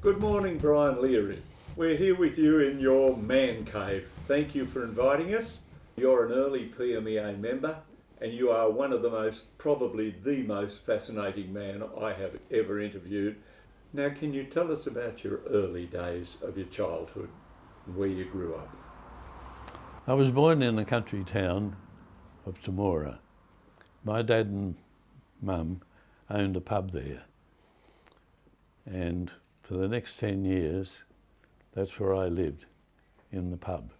Good morning, Brian Leary. We're here with you in your man cave. Thank you for inviting us. You're an early PMEA member and you are one of the most, probably the most fascinating man I have ever interviewed. Now, can you tell us about your early days of your childhood and where you grew up? I was born in a country town of Temora. My dad and mum owned a pub there, and for the next 10 years, that's where I lived, in the pub.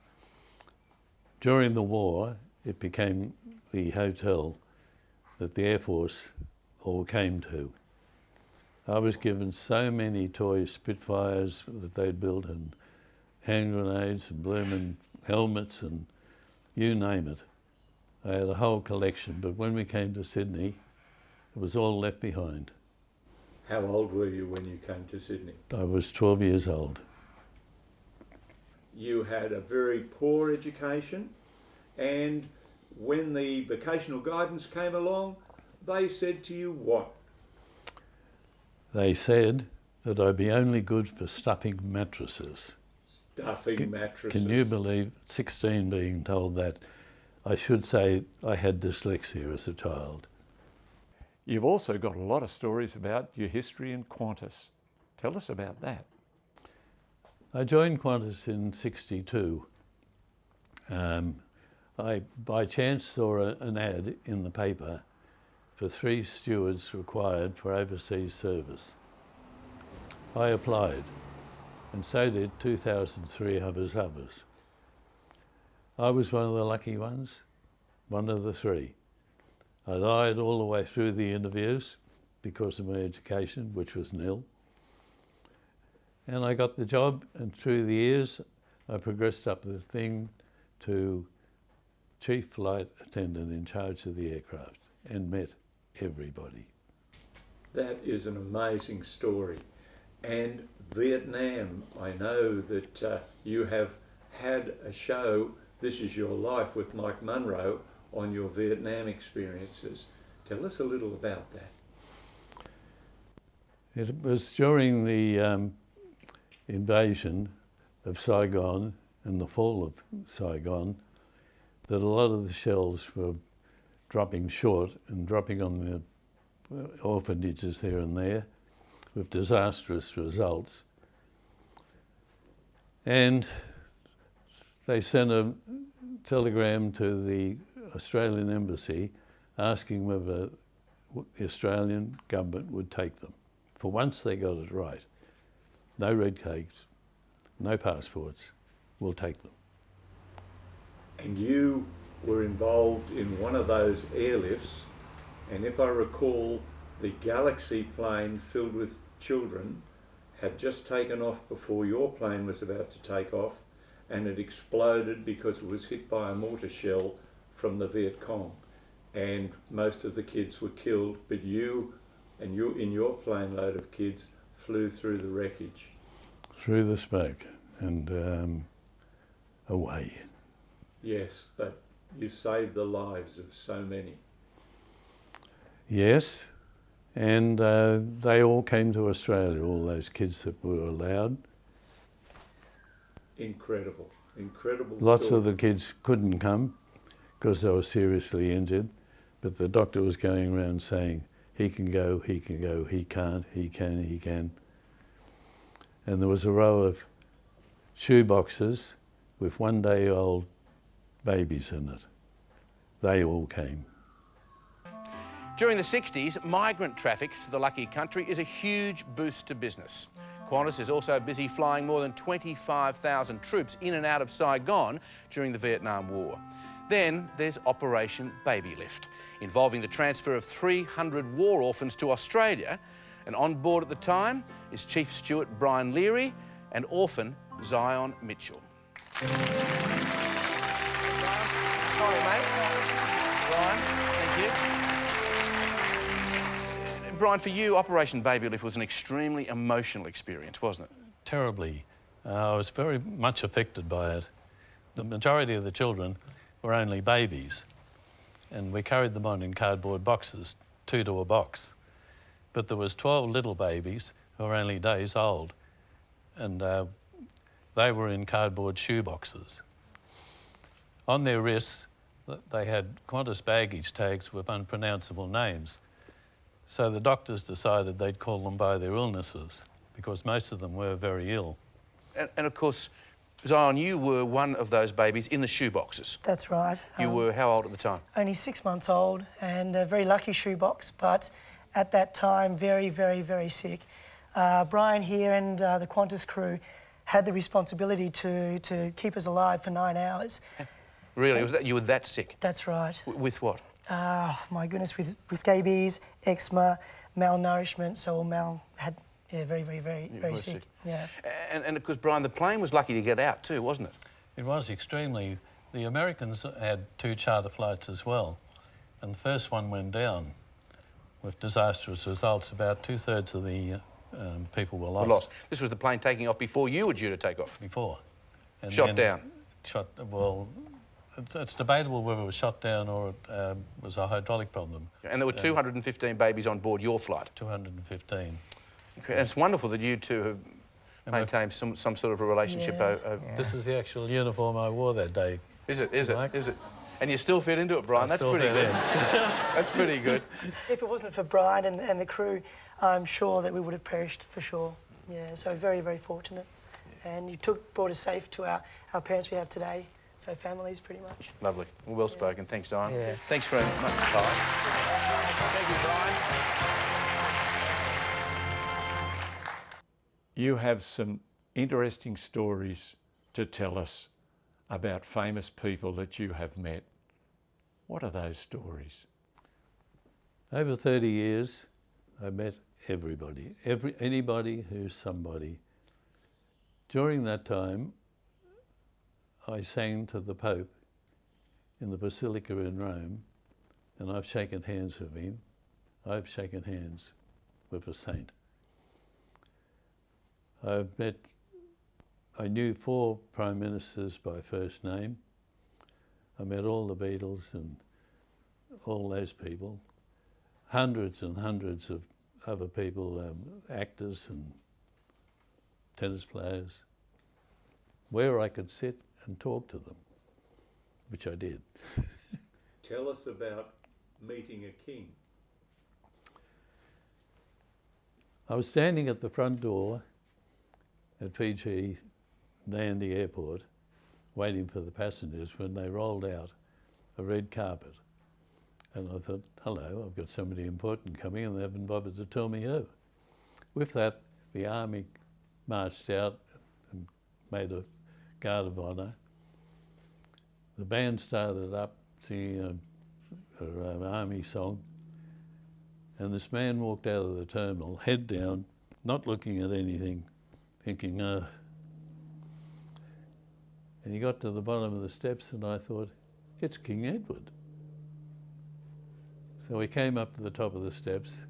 During the war, it became the hotel that the Air Force all came to. I was given so many toy Spitfires that they'd built, and hand grenades and blooming helmets and you name it. I had a whole collection, but when we came to Sydney, it was all left behind. How old were you when you came to Sydney? I was 12 years old. You had a very poor education, and when the vocational guidance came along, they said to you what? They said that I'd be only good for stuffing mattresses. Stuffing mattresses. Can you believe 16 being told that? I should say I had dyslexia as a child. You've also got a lot of stories about your history in Qantas. Tell us about that. I joined Qantas in '62. I, by chance, saw an ad in the paper for 3 stewards required for overseas service. I applied, and so did 2,003 others. I was one of the lucky ones, one of the 3. I lied all the way through the interviews because of my education, which was nil. And I got the job, and through the years, I progressed up the thing to chief flight attendant in charge of the aircraft and met everybody. That is an amazing story. And Vietnam, I know that you have had a show, This Is Your Life, with Mike Munro on your Vietnam experiences. Tell us a little about that. It was during the invasion of Saigon and the fall of Saigon that a lot of the shells were dropping short and dropping on the orphanages there and there with disastrous results. And they sent a telegram to the Australian Embassy asking whether the Australian government would take them. For once they got it right. No red cakes, no passports, we'll take them. And you were involved in one of those airlifts, and if I recall, the Galaxy plane filled with children had just taken off before your plane was about to take off, and it exploded because it was hit by a mortar shell from the Viet Cong, and most of the kids were killed, but you and you in your plane load of kids flew through the wreckage. Through the smoke and away. Yes, but you saved the lives of so many. Yes, and they all came to Australia, all those kids that were allowed. Incredible, incredible Lots story. of the kids couldn't come because they were seriously injured, but the doctor was going around saying, he can go, he can't, he can, he can. And there was a row of shoe boxes with 1-day-old babies in it. They all came. During the 60s, migrant traffic to the Lucky Country is a huge boost to business. Qantas is also busy flying more than 25,000 troops in and out of Saigon during the Vietnam War. Then there's Operation Baby Lift, involving the transfer of 300 war orphans to Australia. And on board at the time is Chief Steward Brian Leary and orphan Zion Mitchell. Sorry, mate. Brian, thank you. Brian, for you, Operation Baby Lift was an extremely emotional experience, wasn't it? Terribly. I was very much affected by it. The majority of the children were only babies, and we carried them on in cardboard boxes, 2 to a box. But there was 12 little babies who were only days old, and they were in cardboard shoeboxes. On their wrists, they had Qantas baggage tags with unpronounceable names. So the doctors decided they'd call them by their illnesses, because most of them were very ill. And of course, Zion, you were one of those babies in the shoeboxes. That's right. You were how old at the time? Only 6 months old, and a very lucky shoebox, but at that time very, very, very sick. Brian here and the Qantas crew had the responsibility to keep us alive for 9 hours. Really? Was that, you were that sick? That's right. With what? My goodness, with scabies, eczema, malnourishment, so had very, very, very, very sick. Yeah. And of course, Brian, the plane was lucky to get out too, wasn't it? It was extremely. The Americans had 2 charter flights as well, and the first one went down with disastrous results. About 2/3 of the people were lost. This was the plane taking off before you were due to take off? Before. And Shot down? Well, it's debatable whether it was shot down or it was a hydraulic problem. And there were 215 babies on board your flight? 215. And it's wonderful that you two have maintained some sort of a relationship. This is the actual uniform I wore that day. Is it? Is it? And you still fit into it, Brian. That's pretty good. That's pretty good. If it wasn't for Brian and the crew, I'm sure that we would have perished for sure. Yeah, so very, very fortunate. And you brought us safe to our parents we have today. So families, pretty much. Lovely. Well spoken. Thanks, Zion. Yeah. Thanks very much, Ty. Thank you, Brian. You have some interesting stories to tell us about famous people that you have met. What are those stories? Over 30 years, I met everybody, anybody who's somebody. During that time, I sang to the Pope in the Basilica in Rome, and I've shaken hands with him. I've shaken hands with a saint. I knew 4 prime ministers by first name. I met all the Beatles and all those people. Hundreds and hundreds of other people, actors and tennis players, where I could sit and talk to them, which I did. Tell us about meeting a king. I was standing at the front door at Fiji Nandi Airport, waiting for the passengers when they rolled out a red carpet. And I thought, hello, I've got somebody important coming, and they haven't bothered to tell me who. With that, the army marched out and made a guard of honour. The band started up singing an army song, and this man walked out of the terminal, head down, not looking at anything, thinking, And he got to the bottom of the steps, and I thought, it's King Edward. So we came up to the top of the steps,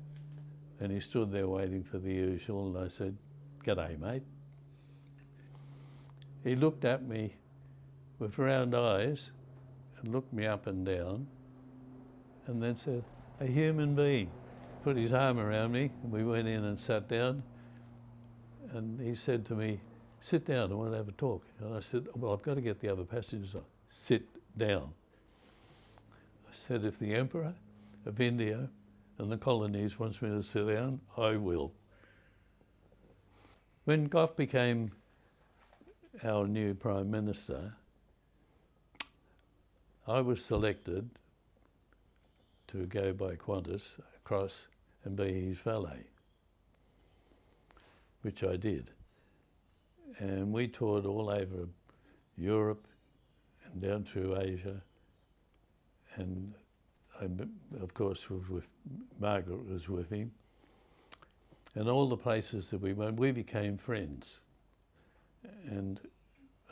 and he stood there waiting for the usual, and I said, "G'day, mate." He looked at me with round eyes and looked me up and down, and then said, "A human being." Put his arm around me, and we went in and sat down, and he said to me, "Sit down, I want to have a talk." And I said, "Well, I've got to get the other passengers on." "Sit down." I said, "If the Emperor of India and the colonies wants me to sit down, I will." When Gough became our new Prime Minister, I was selected to go by Qantas across and be his valet, which I did. And we toured all over Europe and down through Asia, and I, of course, was with Margaret was with him. And all the places that we went, we became friends. And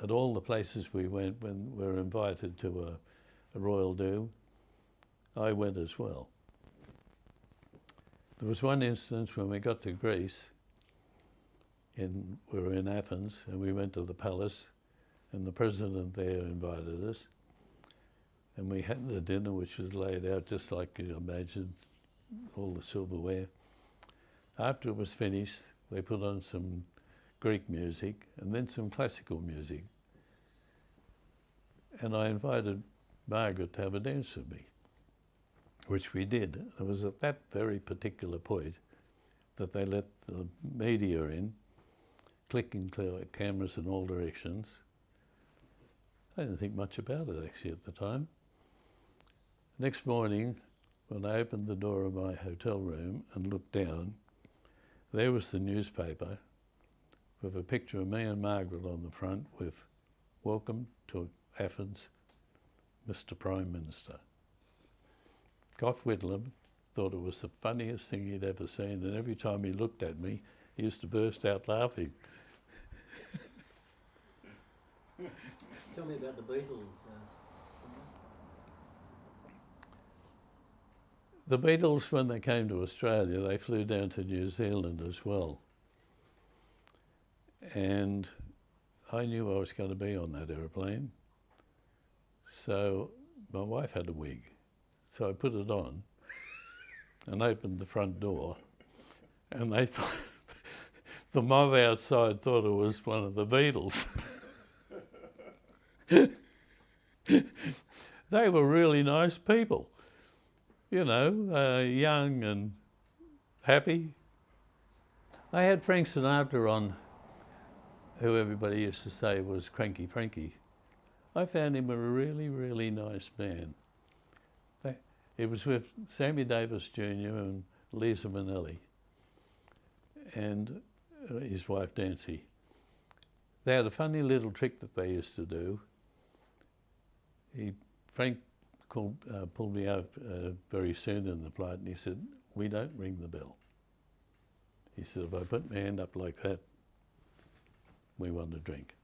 at all the places we went, when we were invited to a royal do, I went as well. There was one instance when we got to Greece, we were in Athens, and we went to the palace, and the president there invited us, and we had the dinner, which was laid out just like you imagine, all the silverware. After it was finished, they put on some Greek music and then some classical music. And I invited Margaret to have a dance with me, which we did. It was at that very particular point that they let the media in, clicking cameras in all directions. I didn't think much about it actually at the time. Next morning, when I opened the door of my hotel room and looked down, there was the newspaper with a picture of me and Margaret on the front with "Welcome to Athens, Mr. Prime Minister." Gough Whitlam thought it was the funniest thing he'd ever seen, and every time he looked at me, he used to burst out laughing. Tell me about the Beatles. The Beatles, when they came to Australia, they flew down to New Zealand as well. And I knew I was going to be on that aeroplane. So my wife had a wig. So I put it on and opened the front door. And they thought, the mob outside thought it was one of the Beatles. They were really nice people, you know, young and happy. I had Frank Sinatra on, who everybody used to say was Cranky Frankie. I found him a really, really nice man. It was with Sammy Davis Jr. and Lisa Minnelli and his wife Nancy. They had a funny little trick that they used to do. Frank pulled me up very soon in the flight and he said, "We don't ring the bell." He said, "If I put my hand up like that, we want a drink."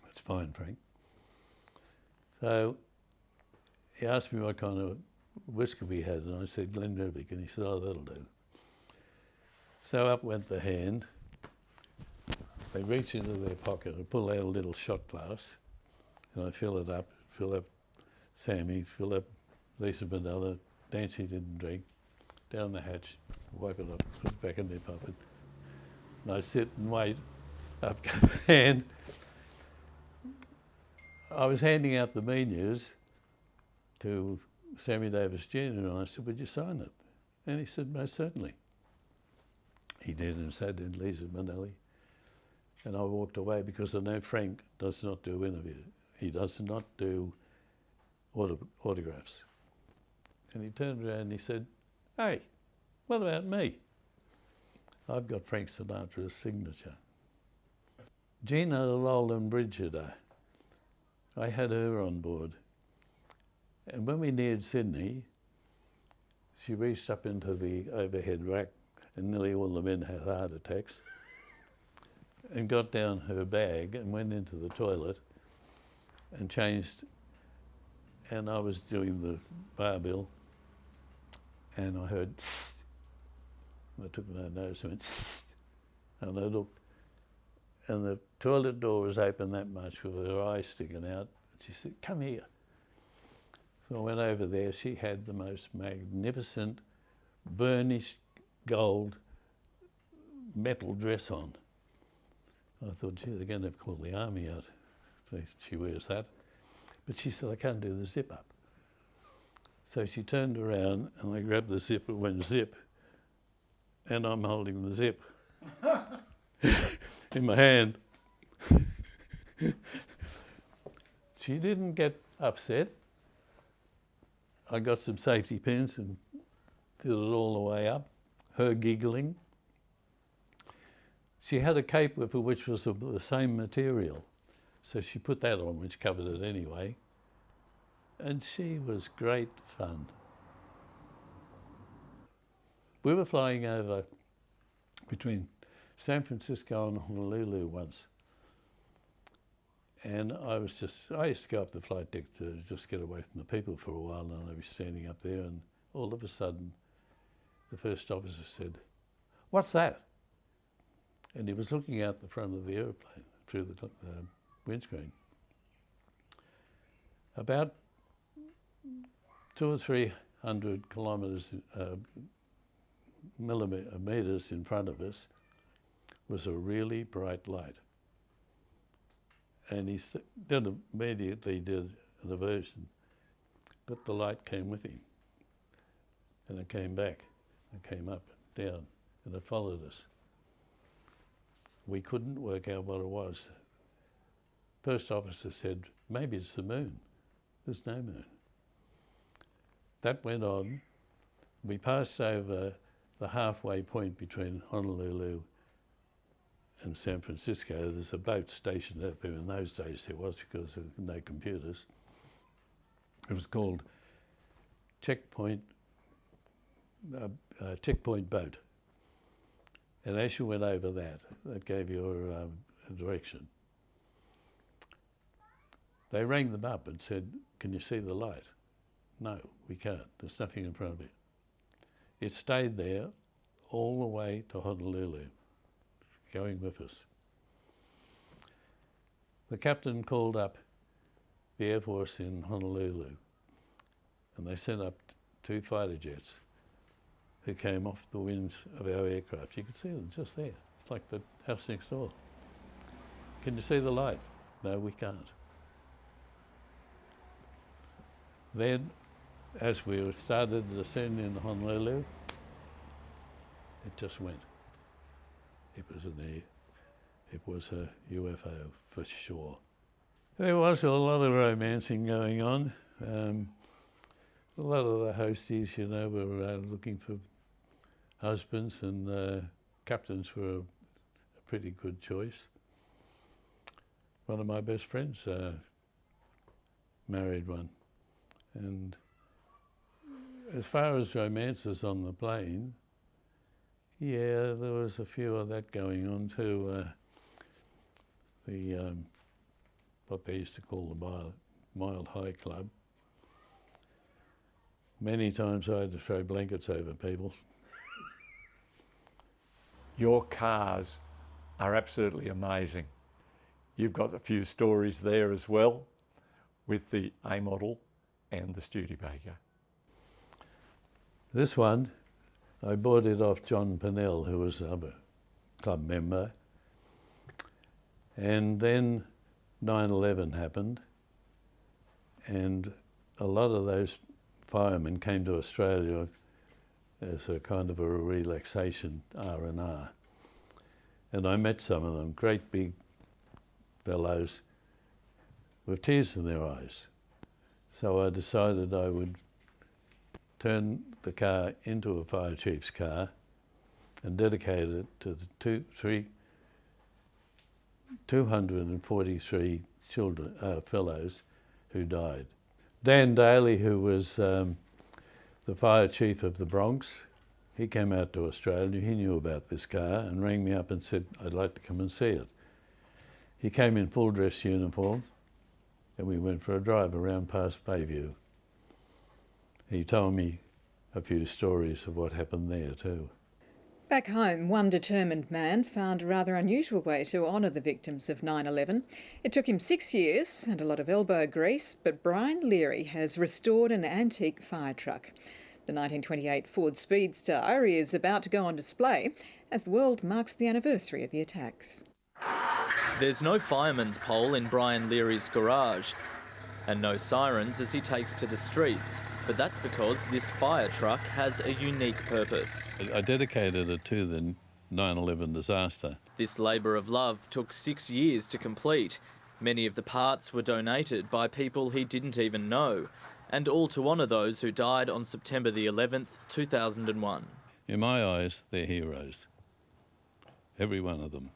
"That's fine, Frank." So he asked me what kind of whiskey we had, and I said Glenrivic, and he said, "Oh, that'll do." So up went the hand. They reach into their pocket and pull out a little shot glass, and I fill up Sammy, fill up Lisa Minnelli. Nancy didn't drink. Down the hatch, wipe it up, put it back in their pocket. And I sit and wait. Up go the hand. I was handing out the menus to Sammy Davis Jr. and I said, "Would you sign it?" And he said, "Most certainly." He did, and so did Lisa Minnelli. And I walked away because I know Frank does not do interviews. He does not do autographs. And he turned around and he said, "Hey, what about me? I've got Frank Sinatra's signature." Gina Lolan Bridgeter, I had her on board. And when we neared Sydney, she reached up into the overhead rack, and nearly all the men had heart attacks, and got down her bag and went into the toilet and changed. And I was doing the bar bill, and I heard "tss." I took no notice and went "tss," and I looked, and the toilet door was open that much with her eye sticking out. She said, "Come here." So I went over there. She had the most magnificent burnished gold metal dress on. I thought, gee, they're going to have to call the army out if she wears that. But she said, "I can't do the zip up." So she turned around and I grabbed the zip and went zip. And I'm holding the zip in my hand. She didn't get upset. I got some safety pins and did it all the way up, her giggling. She had a cape with her which was of the same material, so she put that on, which covered it anyway. And she was great fun. We were flying over between San Francisco and Honolulu once. And I used to go up the flight deck to just get away from the people for a while, and I'd be standing up there, and all of a sudden, the first officer said, "What's that?" And he was looking out the front of the aeroplane through the windscreen. About 200 or 300 meters in front of us was a really bright light. And he immediately did an aversion, but the light came with him. And it came back, and came up, down, and it followed us. We couldn't work out what it was. First officer said, maybe it's the moon. There's no moon. That went on. We passed over the halfway point between Honolulu and San Francisco. There's a boat stationed out there. In those days there was, because there were no computers. It was called Checkpoint Boat. And as you went over that gave you a direction. They rang them up and said, can you see the light? No, we can't. There's nothing in front of it. It stayed there all the way to Honolulu, going with us. The captain called up the Air Force in Honolulu, and they sent up 2 fighter jets who came off the wings of our aircraft. You could see them just there. It's like the house next door. Can you see the light? No, we can't. Then, as we started to descend into Honolulu, it just went. It was a UFO for sure. There was a lot of romancing going on. A lot of the hosties, you know, were looking for husbands, and captains were a pretty good choice. One of my best friends married one. And as far as romances on the plane, yeah, there was a few of that going on too. What they used to call the Mild High Club. Many times I had to throw blankets over people. Your cars are absolutely amazing. You've got a few stories there as well with the A model and the Studebaker. This one, I bought it off John Pennell, who was a club member. And then 9/11 happened, and a lot of those firemen came to Australia as a kind of a relaxation R&R. And I met some of them, great big fellows with tears in their eyes. So I decided I would turn the car into a fire chief's car and dedicate it to the 243 children, fellows who died. Dan Daly, who was the fire chief of the Bronx, he came out to Australia. He knew about this car and rang me up and said, I'd like to come and see it. He came in full dress uniform, and we went for a drive around past Bayview. He told me a few stories of what happened there too. Back home, one determined man found a rather unusual way to honour the victims of 9/11. It took him 6 years and a lot of elbow grease, but Brian Leary has restored an antique fire truck. The 1928 Ford Speedstar is about to go on display as the world marks the anniversary of the attacks. There's no fireman's pole in Brian Leary's garage, and no sirens as he takes to the streets. But that's because this fire truck has a unique purpose. I dedicated it to the 9/11 disaster. This labour of love took 6 years to complete. Many of the parts were donated by people he didn't even know, and all to honour those who died on September the 11th, 2001. In my eyes, they're heroes. Every one of them.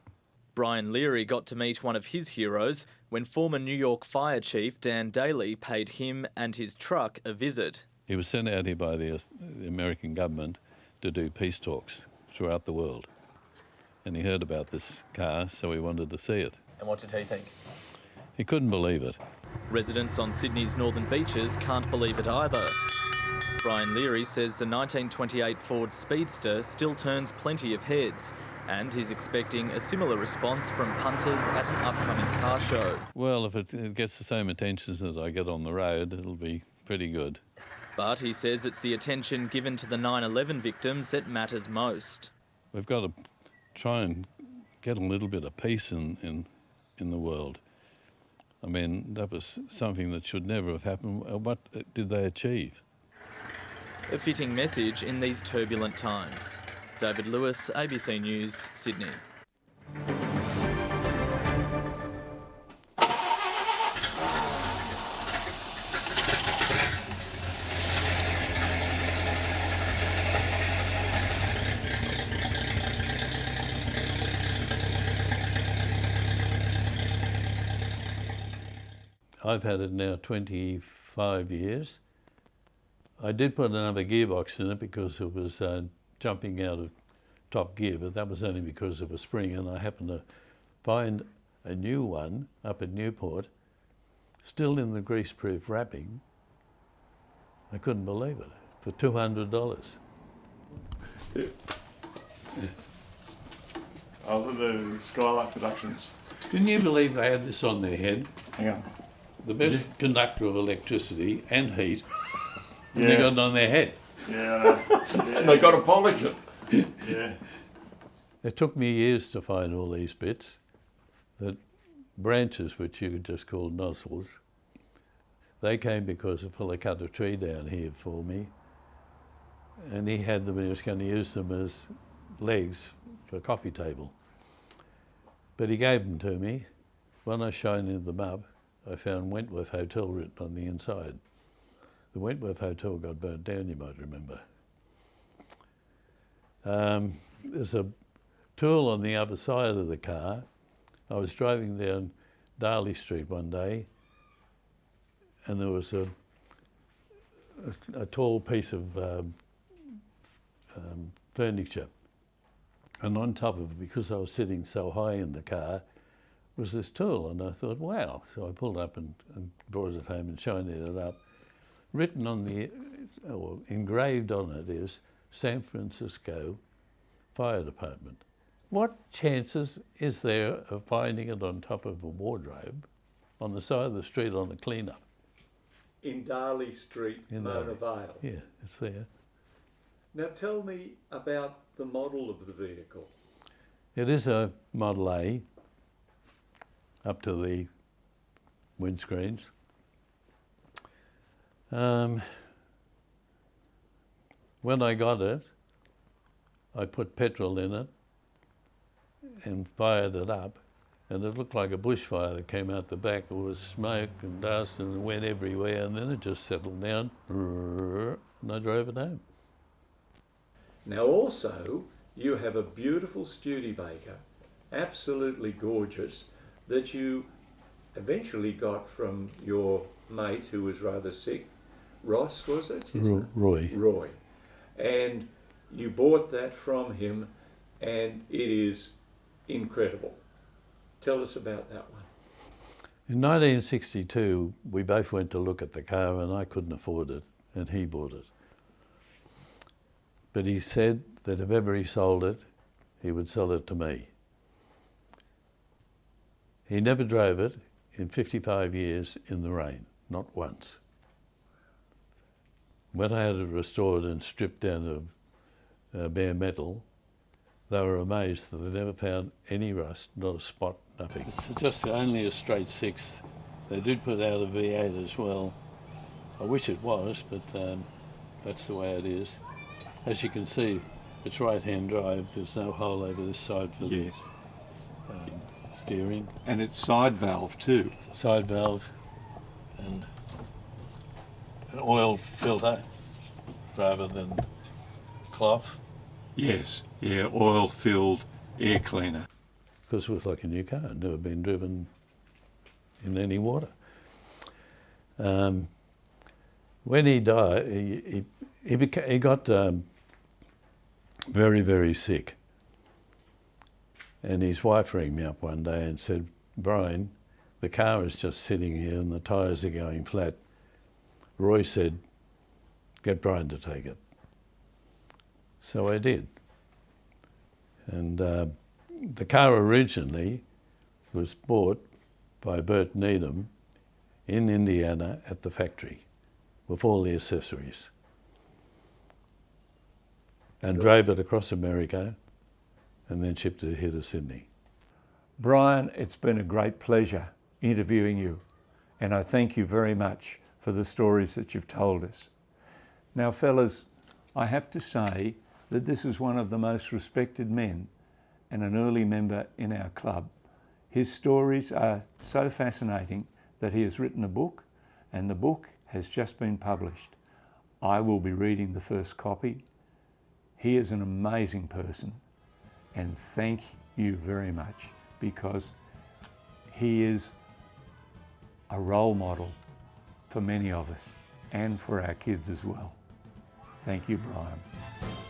Brian Leary got to meet one of his heroes when former New York Fire Chief Dan Daly paid him and his truck a visit. He was sent out here by the American government to do peace talks throughout the world. And he heard about this car, so he wanted to see it. And what did he think? He couldn't believe it. Residents on Sydney's northern beaches can't believe it either. Brian Leary says the 1928 Ford Speedster still turns plenty of heads, and he's expecting a similar response from punters at an upcoming car show. Well, if it gets the same attention as I get on the road, it'll be pretty good. But he says it's the attention given to the 9/11 victims that matters most. We've got to try and get a little bit of peace in the world. I mean, that was something that should never have happened. What did they achieve? A fitting message in these turbulent times. David Lewis, ABC News, Sydney. I've had it now 25 years. I did put another gearbox in it because it was jumping out of top gear, but that was only because of a spring, and I happened to find a new one up at Newport, still in the greaseproof wrapping. I couldn't believe it, for $200. Yeah. Other than Skylight Productions. Can you believe they had this on their head? Hang on. The best conductor of electricity and heat, and Yeah. they got it on their head. Yeah, And they've got to polish it. yeah. It took me years to find all these bits, that branches, which you could just call nozzles, they came because a fella cut a tree down here for me, and he had them and he was going to use them as legs for a coffee table. But he gave them to me. When I shined them up, I found Wentworth Hotel written on the inside. The Wentworth Hotel got burnt down, you might remember. There's a tool on the other side of the car. I was driving down Darley Street one day, and there was a tall piece of furniture. And on top of it, because I was sitting so high in the car, was this tool, and I thought, wow. So I pulled up and brought it home and shined it up. Written on the, or engraved on it is San Francisco Fire Department. What chances is there of finding it on top of a wardrobe on the side of the street on a clean-up? In Darley Street, In Mona Darley. Vale. Yeah, it's there. Now tell me about the model of the vehicle. It is a Model A, up to the windscreens. When I got it, I put petrol in it and fired it up, and it looked like a bushfire that came out the back. It was smoke and dust and it went everywhere, and then it just settled down, and I drove it home. Now also, you have a beautiful Studebaker, absolutely gorgeous, that you eventually got from your mate who was rather sick. Ross, was it? Roy. Roy. And you bought that from him, and it is incredible. Tell us about that one. In 1962, we both went to look at the car, and I couldn't afford it, and he bought it. But he said that if ever he sold it, he would sell it to me. He never drove it in 55 years in the rain, not once. When I had it restored and stripped down to bare metal, they were amazed that they never found any rust, not a spot, nothing. It's just only a straight six. They did put out a V8 as well. I wish it was, but that's the way it is. As you can see, it's right-hand drive. There's no hole over this side for the steering. And it's side valve too. Side valve and an oil filter rather than cloth. Yes, yeah, oil-filled air cleaner. Because it was like a new car, never been driven in any water. When he died, he got very, very sick. And his wife rang me up one day and said, Brian, the car is just sitting here and the tyres are going flat. Roy said, get Brian to take it. So I did. And the car originally was bought by Bert Needham in Indiana at the factory with all the accessories, and drove it across America and then shipped it here to Sydney. Brian, it's been a great pleasure interviewing you, and I thank you very much for the stories that you've told us. Now, fellas, I have to say that this is one of the most respected men and an early member in our club. His stories are so fascinating that he has written a book, and the book has just been published. I will be reading the first copy. He is an amazing person, and thank you very much, because he is a role model for many of us and for our kids as well. Thank you, Brian.